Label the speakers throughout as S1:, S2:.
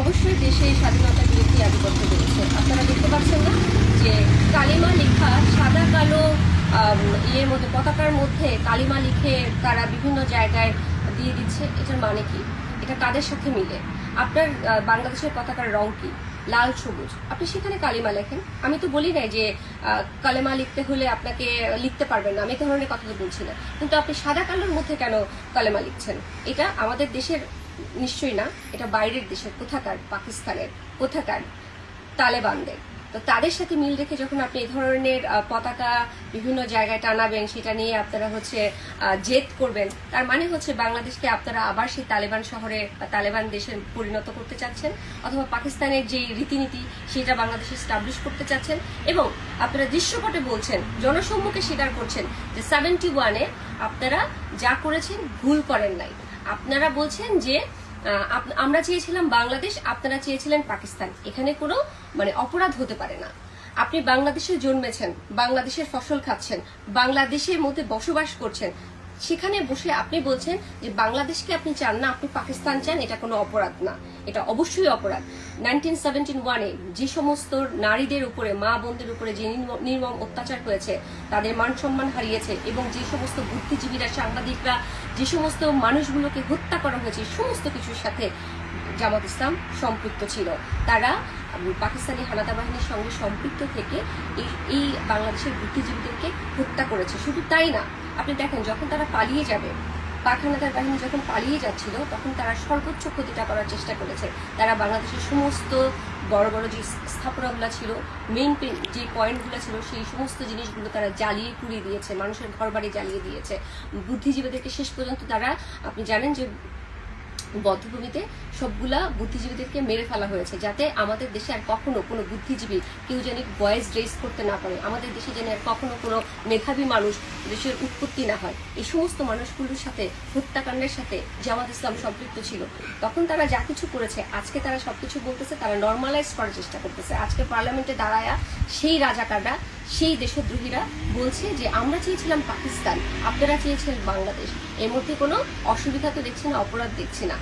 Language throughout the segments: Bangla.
S1: অবশ্যই দেশে স্বাধীনতা বিরোধী আধিপত্য রয়েছে। আপনারা দেখতে পাচ্ছেন না যে কালিমা লেখা সাদা কালো ইয়ের মধ্যে, পতাকার মধ্যে কালিমা লিখে তারা বিভিন্ন জায়গায় দিয়ে দিচ্ছে। এটার মানে কি? এটা কাদের সাথে মিলে? আপনার বাংলাদেশের পতাকার রং কি? লাল সবুজ। আপনি সেখানে কালিমা লেখেন। আমি তো বলি নাই যে কালেমা লিখতে হলে আপনাকে লিখতে পারবেন না, আমি এই ধরনের কথা তো বলছি না, কিন্তু আপনি সাদা কালোর মধ্যে কেন কালেমা লিখছেন? এটা আমাদের দেশের নিশ্চয়ই না, এটা বাইরের দেশের, কোথাকার পাকিস্তানের, কোথাকার তালেবানদের। তো তাদের সাথে মিল রেখে যখন আপনি এই ধরনের পতাকা বিভিন্ন জায়গায় টানাবেন, সেটা নিয়ে আপনারা জেদ করবেন, তার মানে বাংলাদেশকে আপনারা আবার সেই তালেবান শহরে বা তালেবান দেশে পরিণত করতে চাচ্ছেন, অথবা পাকিস্তানের যে রীতিনীতি সেটা বাংলাদেশে স্টাবলিশ করতে চাচ্ছেন। এবং আপনারা দৃশ্যপটে বলছেন, জনসম্মুখে স্বীকার করছেন যে 71-এ আপনারা যা করেছেন ভুল করেন নাই। আপনারা বলছেন যে আমরা চেয়েছিলাম বাংলাদেশ, আপনারা চেয়েছিলেন পাকিস্তান। এখানে কোনো অপরাধ হতে পারে না। আপনি বাংলাদেশে জন্মেছেন, বাংলাদেশের ফসল খাচ্ছেন, বাংলাদেশের মধ্যে বসবাস করছেন, সেখানে বসে আপনি বলছেন যে বাংলাদেশকে আপনি চান না, আপনি পাকিস্তান চান। এটা কোনো অপরাধ না, এটা অবশ্যই অপরাধ। 1971-এ যে সমস্ত নারীদের উপরে, মা বোনদের উপরে যে নির্মম অত্যাচার হয়েছে, তাদের মান সম্মান হারিয়েছে, এবং যে সমস্ত বুদ্ধিজীবীরা, সাংবাদিকরা, যে সমস্ত মানুষগুলোকে হত্যা করা হয়েছে, সমস্ত কিছুর সাথে জামাত ইসলাম সম্পৃক্ত ছিল। তারা পাকিস্তানি হানাদার বাহিনীর সঙ্গে সম্পৃক্ত থেকে এই বাংলাদেশের বুদ্ধিজীবীদেরকে হত্যা করেছে। শুধু তাই না, আপনি দেখেন যখন তারা পালিয়ে যাবে, পাক হানাদার বাহিনী যখন পালিয়ে যাচ্ছিল, তখন তারা সর্বোচ্চ ক্ষতিটা করার চেষ্টা করেছে। তারা বাংলাদেশের সমস্ত বড় বড় যে স্থাপনাগুলো ছিল, মেইন যে পয়েন্টগুলো ছিল, সেই সমস্ত জিনিসগুলো তারা জ্বালিয়ে পুড়িয়ে দিয়েছে, মানুষের ঘরবাড়ি জ্বালিয়ে দিয়েছে। বুদ্ধিজীবীদেরকে শেষ পর্যন্ত তারা, আপনি জানেন যে বদ্ধভূমিতে সবগুলা বুদ্ধিজীবীদেরকে মেরে ফেলা হয়েছে, যাতে আমাদের দেশে আর কখনো কোনো বুদ্ধিজীবী কেউ যেন ভয়েস রেজ করতে না পারে, আমাদের দেশে যেন আর কখনো কোনো মেধাবী মানুষ দেশের উৎপত্তি না হয়। এই সমস্ত মানুষগুলোর সাথে, হত্যাকাণ্ডের সাথে জামাত ইসলাম সম্পৃক্ত ছিল। তখন তারা যা কিছু করেছে, আজকে তারা সবকিছু বলতেছে, তারা নর্মালাইজ করার চেষ্টা করতেছে। আজকে পার্লামেন্টে দাঁড়ায়া সেই রাজাকাররা, সেই দেশদ্রোহীরা বলছে যে আমরা চেয়েছিলাম পাকিস্তান, আপনারা চেয়েছিলেন বাংলাদেশ। এর মধ্যে কোনো অসুবিধা তো দেখছি না, অপরাধ দেখছি না।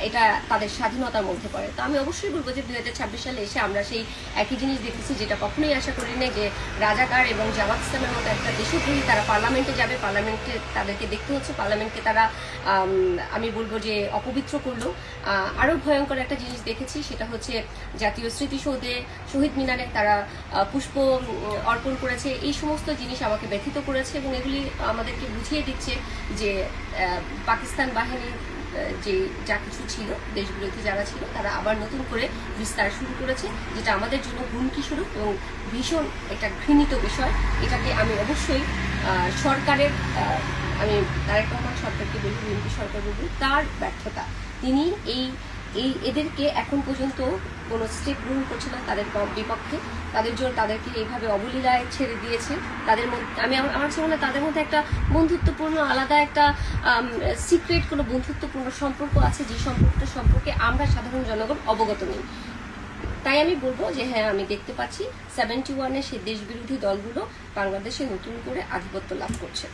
S1: এটা তাদের স্বাধীনতার মধ্যে পড়ে। তো আমি অবশ্যই বলবো যে 2026 সালে এসে আমরা সেই একই জিনিস দেখতেছি, যেটা কখনোই আশা করি না, যে রাজাকার এবং জামাত ইসলামের মতো একটা দেশদ্রোহী তারা পার্লামেন্টে যাবে। পার্লামেন্টে তাদেরকে দেখতে হচ্ছে, পার্লামেন্টকে তারা আমি বলবো যে অপবিত্র করলো। আরও ভয়ঙ্কর একটা জিনিস দেখেছি, সেটা হচ্ছে জাতীয় স্মৃতিসৌধে, শহীদ মিনারে তারা পুষ্প অর্পণ করেছে। এই সমস্ত জিনিস আমাকে ব্যথিত করেছে, এবং এগুলি আমাদেরকে বুঝিয়ে দিচ্ছে যে পাকিস্তান বাহিনী যে যা কিছু ছিল, দেশবিরোধী যারা ছিল, তারা আবার নতুন করে বিস্তার শুরু করেছে, যেটা আমাদের জন্য হুমকি স্বরূপ এবং ভীষণ একটা ঘৃণিত বিষয়। এটাকে আমি অবশ্যই সরকারের, আমি তারেক রহমান সরকারকে বলবো, বিএনপি সরকার বলবো, তার ব্যর্থতা। তিনি এদেরকে এখন পর্যন্ত কোনো স্টেপ গ্রহণ করছে না তাদের বিপক্ষে। তাদেরকে এইভাবে অবলীলায় ছেড়ে দিয়েছে। তাদের মধ্যে আমার মনে হয় তাদের মধ্যে একটা বন্ধুত্বপূর্ণ, আলাদা একটা সিক্রেট কোনো বন্ধুত্বপূর্ণ সম্পর্ক আছে, যে সম্পর্কটা সম্পর্কে আমরা সাধারণ জনগণ অবগত নেই। তাই আমি বলবো যে হ্যাঁ, আমি দেখতে পাচ্ছি 71-এ সেই দেশবিরোধী দলগুলো বাংলাদেশে নতুন করে আধিপত্য লাভ করছে।